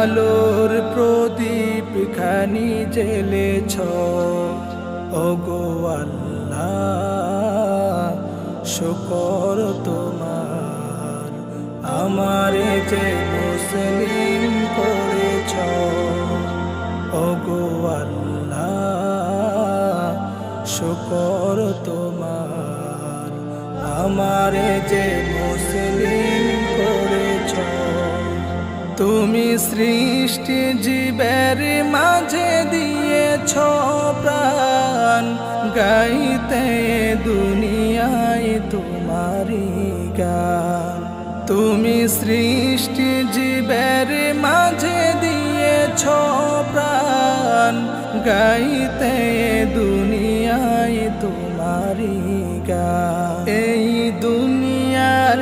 আলোর প্রদীপ খানি জ্বেলেছ ওগো আল্লাহ, শুকর তোমার। আমারে যে মুসলিম করেছ ওগো আল্লাহ, শুকর তোমার। আমারে যে মুসলিম করেছ। তুমি সৃষ্টি জীবের মাঝে দিয়েছ প্রাণ, গাইতে দুনিয়ায় তোমারি গান। তুমি সৃষ্টি জীবের মাঝে দিয়েছ প্রাণ, গাইতে দুনিয়ায় তোমারি গান। এই দুনিয়ার